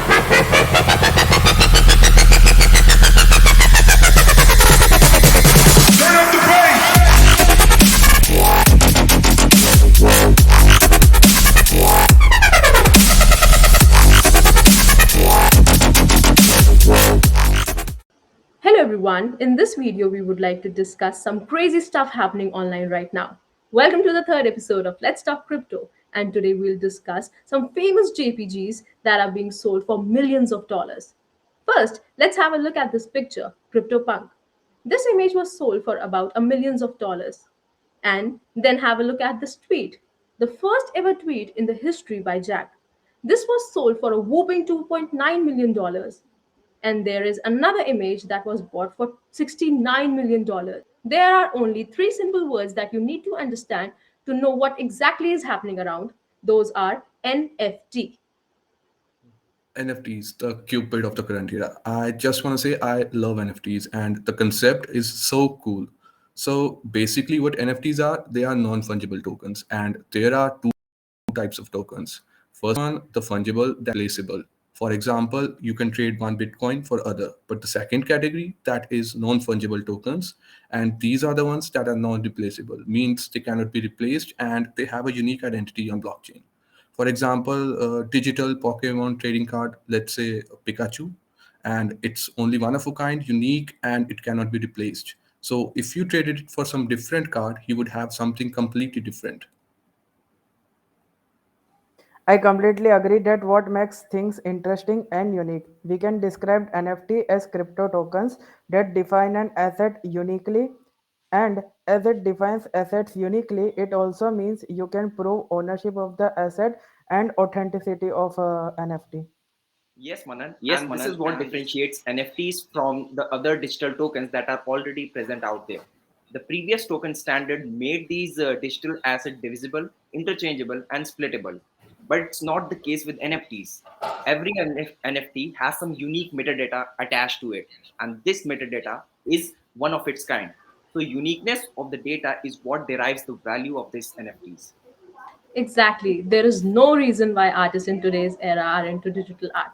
Turn up the bass. Hello everyone, in this video we would like to discuss some crazy stuff happening online right now. Welcome to the third episode of Let's Talk Crypto, and today we'll discuss some famous JPGs that are being sold for millions of dollars. First, let's have a look at this picture, CryptoPunk. This image was sold for about a millions of dollars. And then have a look at this tweet, the first ever tweet in the history by Jack. This was sold for a whopping $2.9 million. And there is another image that was bought for $69 million. There are only three simple words that you need to understand to know what exactly is happening around. Those are NFT. NFTs, the cupid of the current era. I just want to say I love NFTs and the concept is so cool. So basically, what NFTs are, they are non-fungible tokens, and there are two types of tokens. First one, the fungible, that replaceable. For example, you can trade one Bitcoin for other. But the second category, that is non-fungible tokens, and these are the ones that are non-replaceable, means they cannot be replaced and they have a unique identity on blockchain. For example, a digital Pokemon trading card, let's say Pikachu, and it's only one of a kind, unique, and it cannot be replaced. So if you traded it for some different card, you would have something completely different. I completely agree that what makes things interesting and unique. We can describe NFT as crypto tokens that define an asset uniquely, and as it defines assets uniquely, it also means you can prove ownership of the asset and authenticity of NFT. Yes, Manan. And this is what differentiates NFTs from the other digital tokens that are already present out there. The previous token standard made these digital assets divisible, interchangeable, and splittable. But it's not the case with NFTs. Every NFT has some unique metadata attached to it, and this metadata is one of its kind. So, uniqueness of the data is what derives the value of these NFTs. Exactly. There is no reason why artists in today's era are into digital art.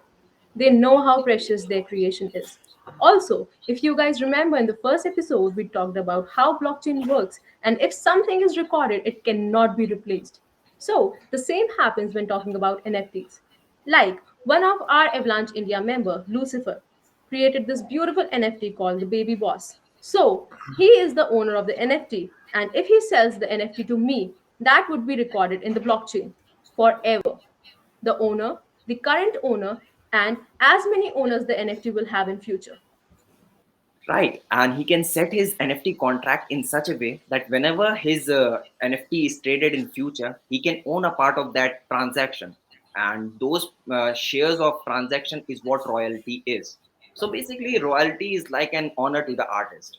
They know how precious their creation is. Also, if you guys remember in the first episode, we talked about how blockchain works, and if something is recorded, it cannot be replaced. So, the same happens when talking about NFTs. Like one of our Avalanche India member, Lucifer, created this beautiful NFT called the Baby Boss. So he is the owner of the NFT, and if he sells the NFT to me, that would be recorded in the blockchain forever. The owner, the current owner, and as many owners the NFT will have in future. Right, and he can set his NFT contract in such a way that whenever his NFT is traded in future, he can own a part of that transaction, and those shares of transaction is what royalty is. So basically, royalty is like an honor to the artist.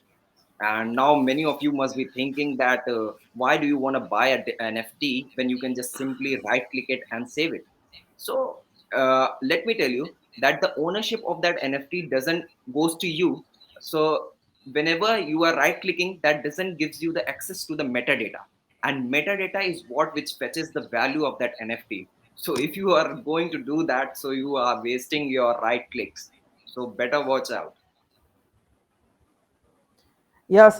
And now many of you must be thinking that why do you want to buy a NFT when you can just simply right click it and save it? So let me tell you that the ownership of that NFT doesn't goes to you. So whenever you are right clicking, that doesn't gives you the access to the metadata, and metadata is what which fetches the value of that NFT. So if you are going to do that, so you are wasting your right clicks. So better watch out. Yes,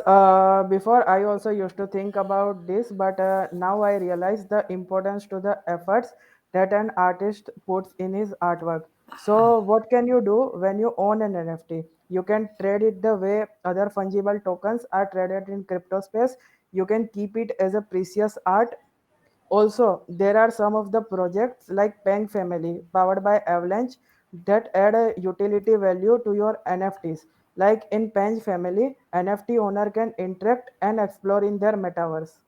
before I also used to think about this, but now I realize the importance to the efforts that an artist puts in his artwork. So, what can you do when you own an NFT? You can trade it the way other fungible tokens are traded in crypto space. You can keep it as a precious art. Also, there are some of the projects like Peng Family, powered by Avalanche, that add a utility value to your NFTs. Like in Peng Family, NFT owner can interact and explore in their metaverse.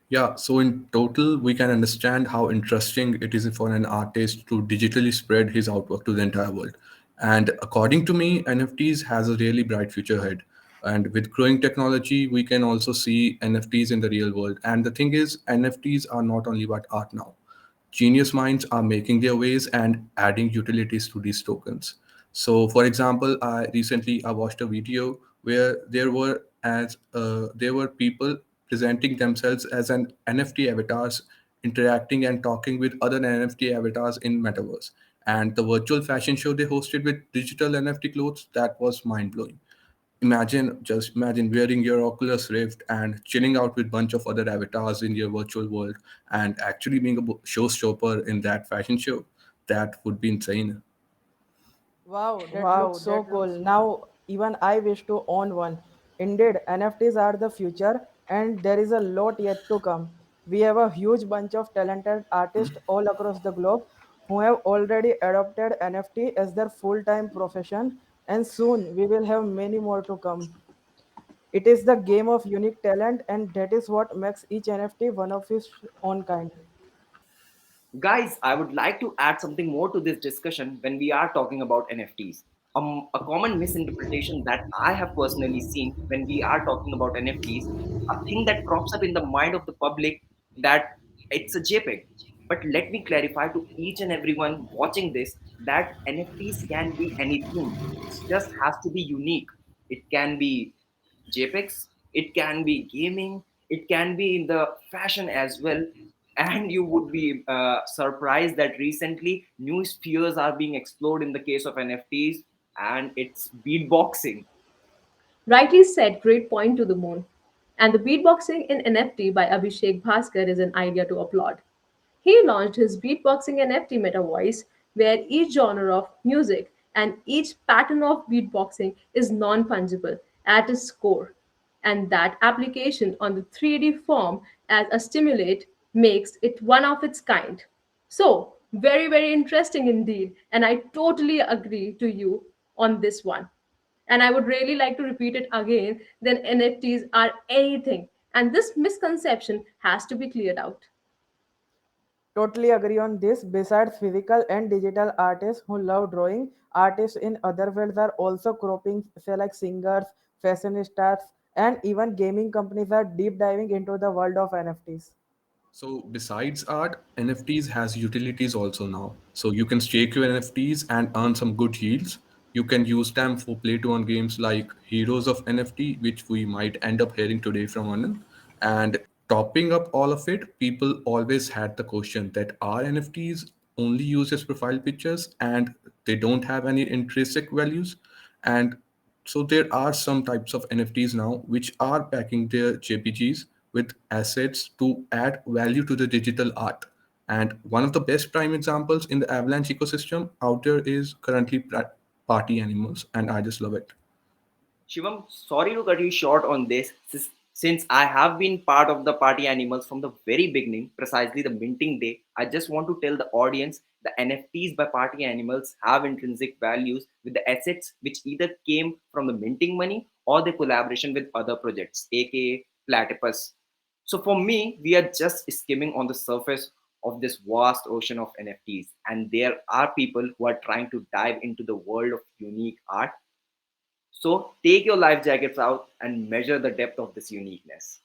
Yeah, so in total, we can understand how interesting it is for an artist to digitally spread his artwork to the entire world. And according to me, NFTs has a really bright future ahead. And with growing technology, we can also see NFTs in the real world. And the thing is, NFTs are not only about art now. Genius minds are making their ways and adding utilities to these tokens. So, for example, I watched a video where there were people presenting themselves as an NFT avatars interacting and talking with other NFT avatars in metaverse. And the virtual fashion show they hosted with digital NFT clothes, that was mind blowing. Just imagine wearing your Oculus Rift and chilling out with bunch of other avatars in your virtual world and actually being a showstopper in that fashion show. That would be insane. Wow, that looks so cool. Now, even I wish to own one. Indeed, NFTs are the future, and there is a lot yet to come. We have a huge bunch of talented artists all across the globe who have already adopted NFT as their full time profession, and soon we will have many more to come. It is the game of unique talent, and that is what makes each NFT one of its own kind. Guys, I would like to add something more to this discussion when we are talking about NFTs. A common misinterpretation that I have personally seen when we are talking about NFTs, a thing that crops up in the mind of the public that it's a JPEG. But let me clarify to each and everyone watching this that NFTs can be anything. It just has to be unique. It can be JPEGs, it can be gaming, it can be in the fashion as well. And you would be surprised that recently new spheres are being explored in the case of NFTs, and it's beatboxing. Rightly said, great point to the moon. And the beatboxing in NFT by Abhishek Bhaskar is an idea to applaud. He launched his beatboxing NFT Meta Voice, where each genre of music and each pattern of beatboxing is non fungible at its core. And that application on the 3D form as a stimulate makes it one of its kind. So, very, very interesting indeed. And I totally agree to you on this one. And I would really like to repeat it again, then NFTs are anything. And this misconception has to be cleared out. Totally agree on this. Besides physical and digital artists who love drawing, artists in other fields are also cropping, say like singers, fashionistas, and even gaming companies are deep diving into the world of NFTs. So besides art, NFTs has utilities also now. So you can stake your NFTs and earn some good yields. You can use them for play to earn games like Heroes of NFT, which we might end up hearing today from Manan. And topping up all of it, people always had the question that are NFTs only used as profile pictures and they don't have any intrinsic values? And so there are some types of NFTs now which are packing their JPGs with assets to add value to the digital art. And one of the best prime examples in the Avalanche ecosystem out there is currently party animals, and I just love it. Shivam, sorry to cut you short on this. Since I have been part of the party animals from the very beginning, precisely the minting day, I just want to tell the audience the NFTs by party animals have intrinsic values with the assets which either came from the minting money or the collaboration with other projects, aka Platypus. So for me, we are just skimming on the surface of this vast ocean of NFTs, and there are people who are trying to dive into the world of unique art. So take your life jackets out and measure the depth of this uniqueness.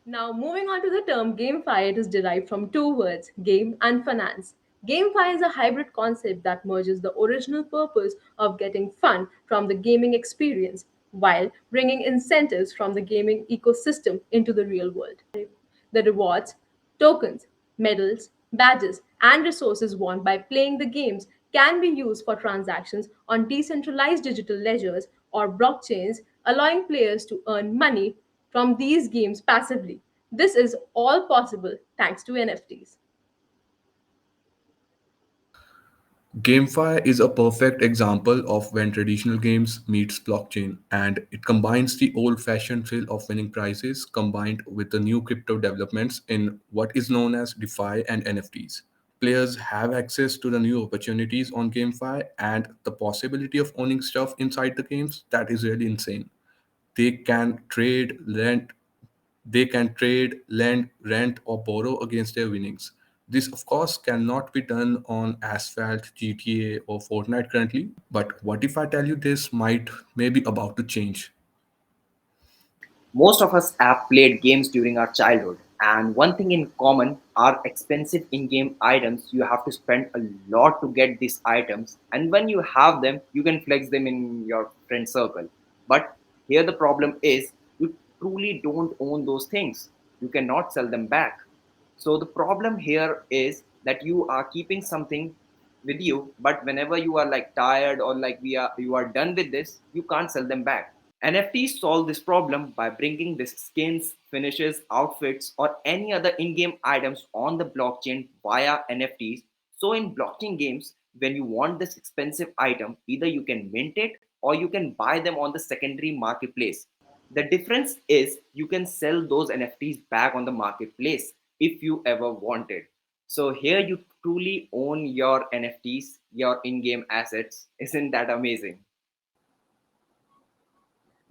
Now, moving on to the term GameFi, it is derived from two words, game and finance. GameFi is a hybrid concept that merges the original purpose of getting fun from the gaming experience while bringing incentives from the gaming ecosystem into the real world. The rewards, tokens, medals, badges, and resources won by playing the games can be used for transactions on decentralized digital ledgers or blockchains, allowing players to earn money from these games passively. This is all possible thanks to NFTs. GameFi is a perfect example of when traditional games meets blockchain, and it combines the old-fashioned thrill of winning prizes combined with the new crypto developments in what is known as DeFi and NFTs. Players have access to the new opportunities on GameFi and the possibility of owning stuff inside the games that is really insane. They can trade, lend, rent, or borrow against their winnings. This, of course, cannot be done on Asphalt, GTA, or Fortnite currently. But what if I tell you this might maybe about to change? Most of us have played games during our childhood, and one thing in common are expensive in game items. You have to spend a lot to get these items, and when you have them, you can flex them in your friend circle. But here the problem is you truly don't own those things, you cannot sell them back. So the problem here is that you are keeping something with you, but whenever you are like tired or like you are done with this, you can't sell them back. NFTs solve this problem by bringing these skins, finishes, outfits, or any other in game items on the blockchain via NFTs. So, in blockchain games, when you want this expensive item, either you can mint it or you can buy them on the secondary marketplace. The difference is you can sell those NFTs back on the marketplace if you ever wanted. So, here you truly own your NFTs, your in game assets. Isn't that amazing?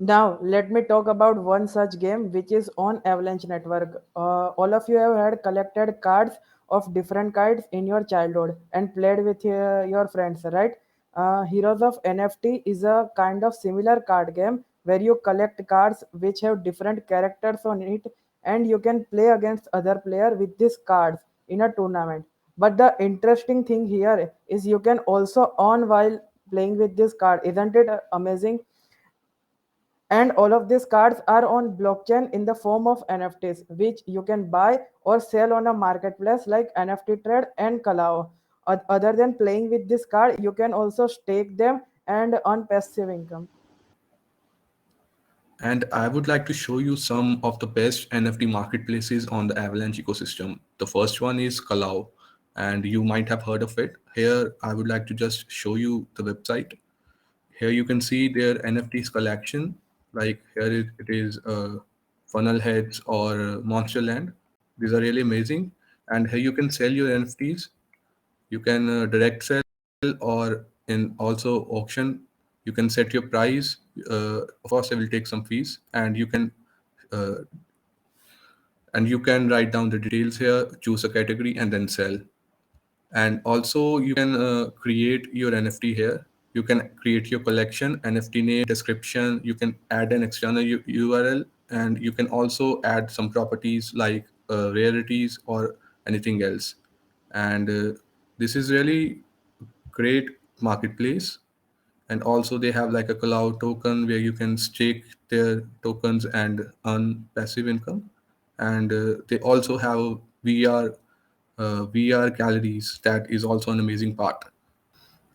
Now, let me talk about one such game which is on Avalanche network. All of you have had collected cards of different kinds in your childhood and played with your friends, right? Heroes of NFT is a kind of similar card game where you collect cards which have different characters on it, and you can play against other player with these cards in a tournament. But the interesting thing here is you can also earn while playing with this card. Isn't it amazing? And all of these cards are on blockchain in the form of NFTs, which you can buy or sell on a marketplace like NFT Trade and Kalao. Other than playing with this card, you can also stake them and earn passive income. And I would like to show you some of the best NFT marketplaces on the Avalanche ecosystem. The first one is Kalau, and you might have heard of it. Here, I would like to just show you the website. Here you can see their NFTs collection. Like here it is Funnel Heads or Monsterland. These are really amazing. And here you can sell your NFTs. You can direct sell or in also auction. You can set your price. Of course, they will take some fees, uh, and you can write down the details here, choose a category, and then sell. And also you can create your NFT here. You can create your collection, NFT name, description. You can add an external URL, and you can also add some properties like rarities or anything else. And this is really great marketplace. And also they have like a cloud token where you can stake their tokens and earn passive income. And they also have VR galleries. That is also an amazing part.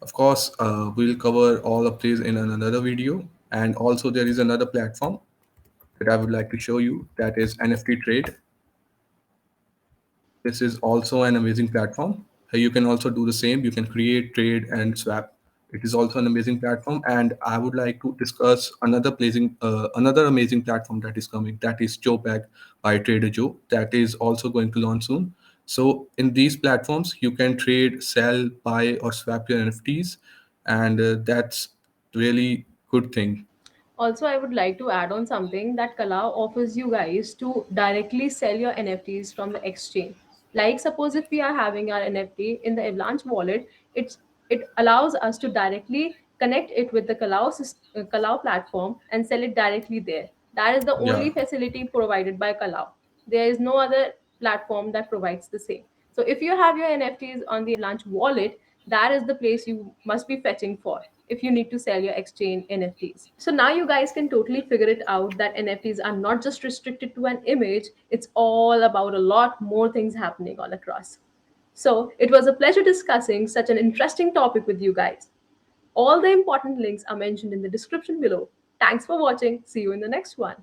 Of course, we'll cover all of these in another video. And also there is another platform that I would like to show you, that is NFT Trade. This is also an amazing platform. Here you can also do the same. You can create, trade, and swap. It is also an amazing platform. And I would like to discuss another amazing platform that is coming. That is JoePack by Trader Joe. That is also going to launch soon. So in these platforms, you can trade, sell, buy, or swap your NFTs, and that's really good thing. Also, I would like to add on something that Kala offers you guys to directly sell your NFTs from the exchange. Like, suppose if we are having our NFT in the Avalanche wallet, it allows us to directly connect it with the Kalau platform and sell it directly there. That is the Yeah. only facility provided by Kalau. There is no other platform that provides the same. So if you have your NFTs on the Avalanche wallet, that is the place you must be fetching for if you need to sell your exchange NFTs. So now you guys can totally figure it out that NFTs are not just restricted to an image, it's all about a lot more things happening all across. So it was a pleasure discussing such an interesting topic with you guys. All the important links are mentioned in the description below. Thanks for watching. See you in the next one.